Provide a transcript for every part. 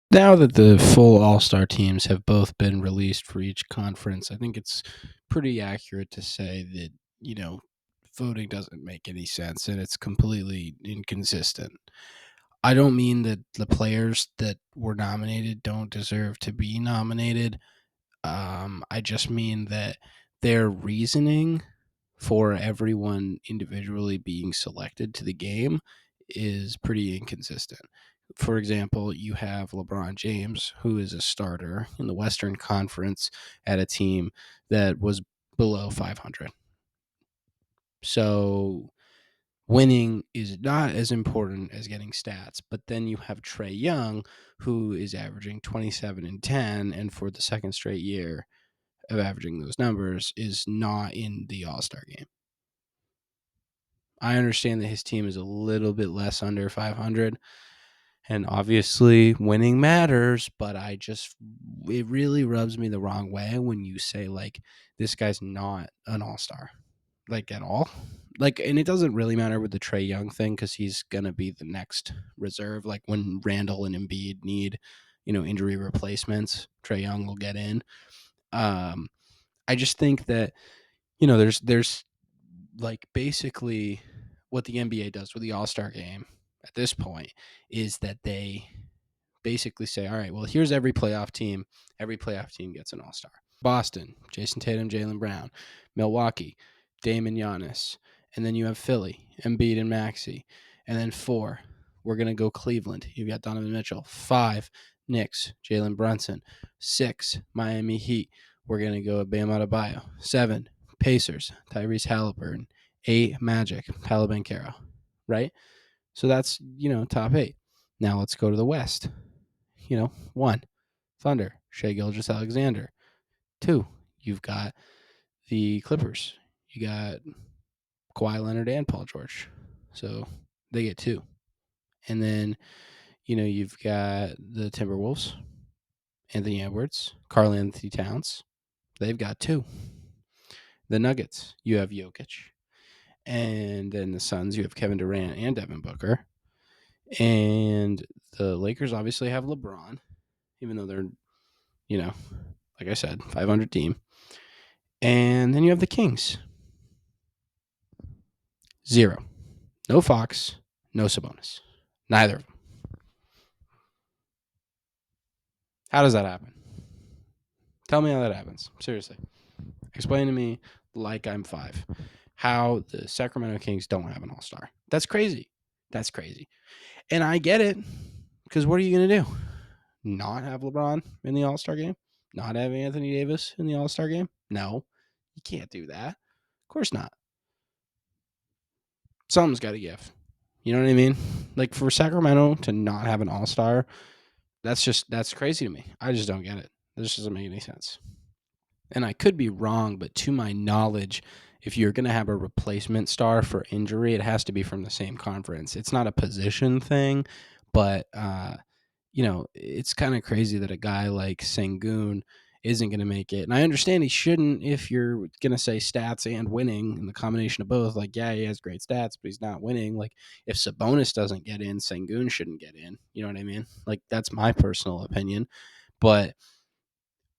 Now that the full All-Star teams have both been released for each conference, I think it's pretty accurate to say that, you know, voting doesn't make any sense and it's completely inconsistent. I don't mean that the players that were nominated don't deserve to be nominated. I just mean that their reasoning for everyone individually being selected to the game is pretty inconsistent. For example, you have LeBron James, who is a starter in the Western Conference at a team that was below 500. So winning is not as important as getting stats. But then you have Trae Young, who is averaging 27 and 10, and for the second straight year of averaging those numbers, is not in the All Star game. I understand that his team is a little bit less under 500, and obviously winning matters, but it really rubs me the wrong way when you say, like, this guy's not an all-star, like, at all. Like, and it doesn't really matter with the Trae Young thing because he's gonna be the next reserve. Like when Randle and Embiid need, injury replacements, Trae Young will get in. Um, I just think that there's like basically what the NBA does with the All Star game at this point is that they basically say, all right, well, here's every playoff team. Every playoff team gets an All Star. Boston, Jason Tatum, Jaylen Brown. Milwaukee, Dame and Giannis. And then you have Philly, Embiid and Maxey. And then 4, we're going to go Cleveland. You've got Donovan Mitchell. 5, Knicks, Jalen Brunson. 6, Miami Heat. We're going to go Bam Adebayo. 7, Pacers, Tyrese Halliburton. 8, Magic, Paolo Banchero. Right? So that's, top 8. Now let's go to the West. 1, Thunder, Shai Gilgeous-Alexander. 2, you've got the Clippers. You got Kawhi Leonard and Paul George. So they get 2. And then, you've got the Timberwolves, Anthony Edwards, Karl-Anthony Towns. They've got 2. The Nuggets, you have Jokic. And then the Suns, you have Kevin Durant and Devin Booker. And the Lakers obviously have LeBron, even though they're, like I said, 500 team. And then you have the Kings. 0. No Fox, no Sabonis. Neither of them. How does that happen? Tell me how that happens. Seriously. Explain to me, like I'm 5, how the Sacramento Kings don't have an all-star. That's crazy. That's crazy. And I get it, because what are you going to do? Not have LeBron in the all-star game? Not have Anthony Davis in the all-star game? No. You can't do that. Of course not. Something's got to give. You know what I mean? Like, for Sacramento to not have an all-star, that's crazy to me. I just don't get it. This doesn't make any sense. And I could be wrong, but to my knowledge, if you're going to have a replacement star for injury, it has to be from the same conference. It's not a position thing, but it's kind of crazy that a guy like Sengun isn't going to make it. And I understand he shouldn't if you're going to say stats and winning and the combination of both. Like, yeah, he has great stats, but he's not winning. Like, if Sabonis doesn't get in, Sengun shouldn't get in. You know what I mean? Like, that's my personal opinion. But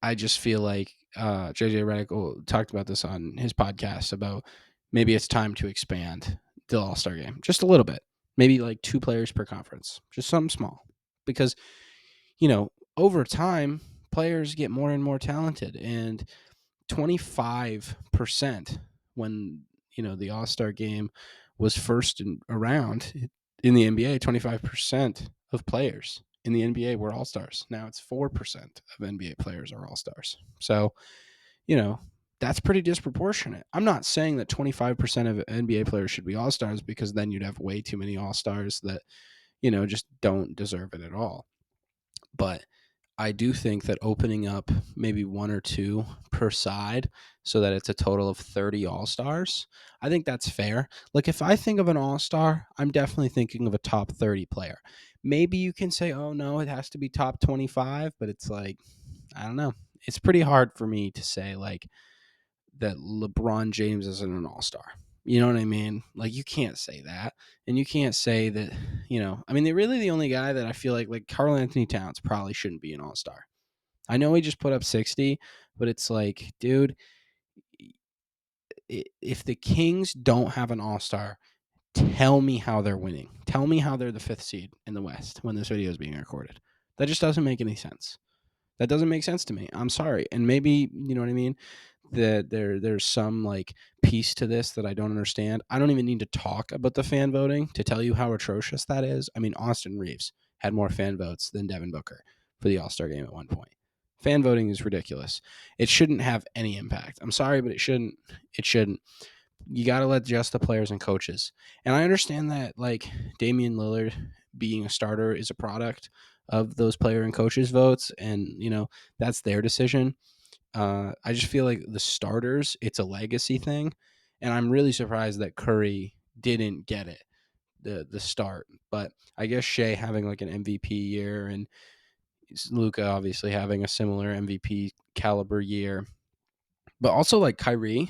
I just feel like JJ Redick talked about this on his podcast about maybe it's time to expand the All-Star game just a little bit. Maybe like 2 players per conference, just something small. Because, over time, players get more and more talented. And 25% when, the All-Star game was first around in the NBA, 25% of players in the NBA were all-stars. Now it's 4% of NBA players are all-stars. So, that's pretty disproportionate. I'm not saying that 25% of NBA players should be all-stars, because then you'd have way too many all-stars that, just don't deserve it at all. But I do think that opening up maybe 1 or 2 per side so that it's a total of 30 all-stars, I think that's fair. Like, if I think of an all-star, I'm definitely thinking of a top 30 player. Maybe you can say, oh no, it has to be top 25, but it's like, I don't know. It's pretty hard for me to say like that LeBron James isn't an all-star. You know what I mean? Like, you can't say that. And you can't say that, I mean, they're really the only guy that I feel like Karl Anthony Towns probably shouldn't be an all-star. I know he just put up 60, but it's like, dude, if the Kings don't have an all-star, tell me how they're winning. Tell me how they're the 5th seed in the West when this video is being recorded. That just doesn't make any sense. That doesn't make sense to me. I'm sorry. And maybe, you know what I mean? That there's some like piece to this that I don't understand. I don't even need to talk about the fan voting to tell you how atrocious that is. I mean, Austin Reeves had more fan votes than Devin Booker for the All-Star game at one point. Fan voting is ridiculous. It shouldn't have any impact. I'm sorry, but it shouldn't. It shouldn't. You got to let just the players and coaches. And I understand that like Damian Lillard being a starter is a product of those player and coaches votes, and that's their decision. I just feel like the starters, it's a legacy thing, and I'm really surprised that Curry didn't get it the start. But I guess Shea having like an MVP year, and Luka obviously having a similar MVP caliber year, but also like Kyrie.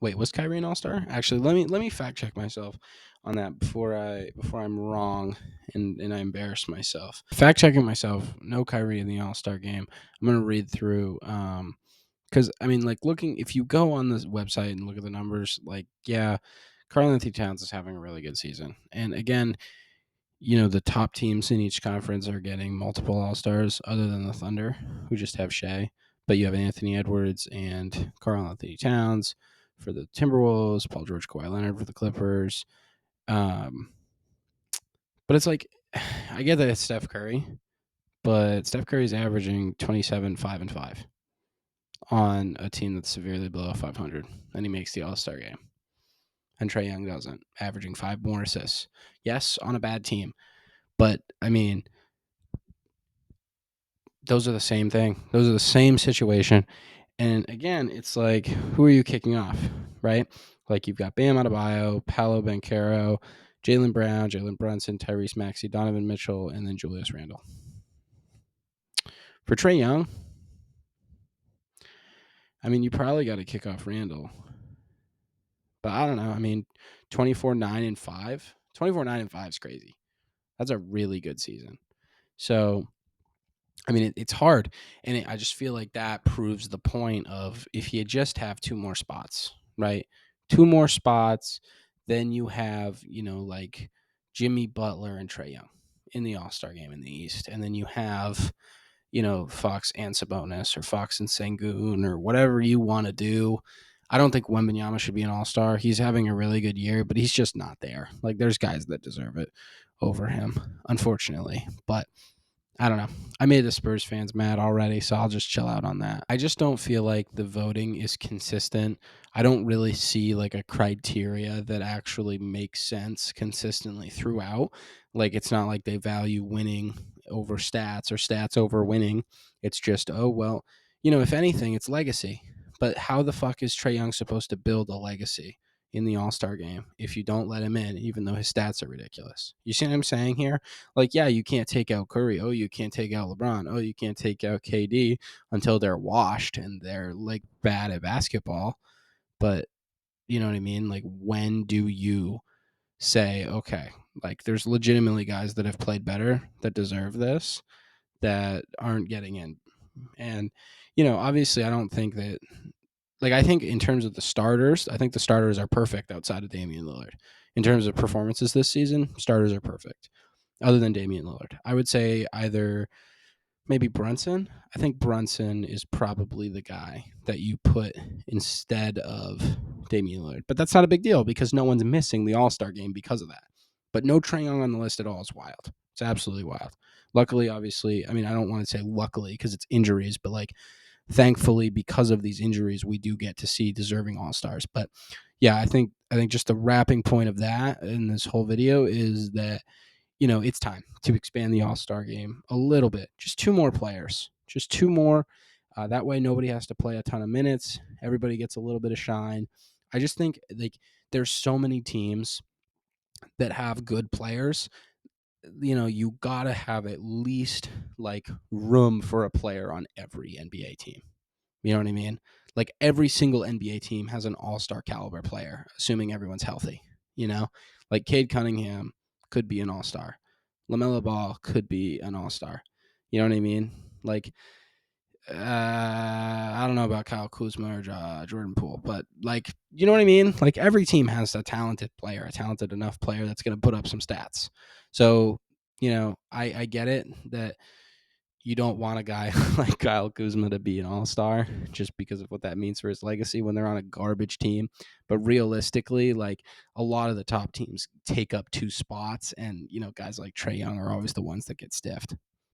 Wait, was Kyrie an All Star? Actually, let me fact check myself on that before I'm wrong and I embarrass myself. Fact checking myself. No Kyrie in the All Star game. I'm gonna read through. Because I mean, like looking, if you go on this website and look at the numbers, like yeah, Karl Anthony Towns is having a really good season. And again, the top teams in each conference are getting multiple All Stars, other than the Thunder, who just have Shea. But you have Anthony Edwards and Karl Anthony Towns for the Timberwolves, Paul George, Kawhi Leonard for the Clippers. Um, but it's like, I get that it's Steph Curry, but Steph Curry's averaging 27, 5, and 5 on a team that's severely below 500, and he makes the All-Star game. And Trae Young doesn't, averaging 5 more assists. Yes, on a bad team, but I mean, those are the same thing. Those are the same situation. And again, it's like, who are you kicking off, right? Like you've got Bam Adebayo, Paolo Banchero, Jaylen Brown, Jalen Brunson, Tyrese Maxey, Donovan Mitchell, and then Julius Randle. For Trae Young, I mean, you probably got to kick off Randle. But I don't know. I mean, 24, 9, and 5. 24, 9, and 5 is crazy. That's a really good season. So, I mean, it's hard. And I just feel like that proves the point of if you just have 2 more spots, right? 2 more spots, then you have, like Jimmy Butler and Trae Young in the All-Star game in the East. And then you have, Fox and Sabonis or Fox and Sengun or whatever you want to do. I don't think Wembanyama should be an all-star. He's having a really good year, but he's just not there. Like, there's guys that deserve it over him, unfortunately. But I don't know. I made the Spurs fans mad already, so I'll just chill out on that. I just don't feel like the voting is consistent. I don't really see like a criteria that actually makes sense consistently throughout. Like it's not like they value winning over stats or stats over winning. It's just, oh well, if anything, it's legacy. But how the fuck is Trae Young supposed to build a legacy in the All-Star game if you don't let him in, even though his stats are ridiculous? You see what I'm saying here? Like, yeah, you can't take out Curry. Oh, you can't take out LeBron. Oh, you can't take out KD until they're washed and they're like bad at basketball. But you know what I mean? Like, when do you say, okay, like there's legitimately guys that have played better that deserve this that aren't getting in? And, obviously, I don't think that, like, I think in terms of the starters, I think the starters are perfect outside of Damian Lillard. In terms of performances this season, starters are perfect other than Damian Lillard. I would say either maybe Brunson. I think Brunson is probably the guy that you put instead of Damian Lillard. But that's not a big deal because no one's missing the All-Star game because of that. But no Trae Young on the list at all is wild. It's absolutely wild. Luckily, obviously, I mean, I don't want to say luckily because it's injuries, but like thankfully because of these injuries, we do get to see deserving All-Stars. But yeah, I think just the wrapping point of that in this whole video is that it's time to expand the All-Star game a little bit. Just 2 more players. Just 2 more. That way nobody has to play a ton of minutes. Everybody gets a little bit of shine. I just think like there's so many teams that have good players. You got to have at least like room for a player on every NBA team. You know what I mean? Like every single NBA team has an all-star caliber player, assuming everyone's healthy. You know, like Cade Cunningham could be an all-star. LaMelo Ball could be an all-star. You know what I mean? Like, I don't know about Kyle Kuzma or Jordan Poole, but like, you know what I mean? Like every team has a talented player, a talented enough player that's going to put up some stats. So, you know, I get it that you don't want a guy like Kyle Kuzma to be an all-star just because of what that means for his legacy when they're on a garbage team. But realistically, like a lot of the top teams take up 2 spots, and you know, guys like Trae Young are always the ones that get stiffed.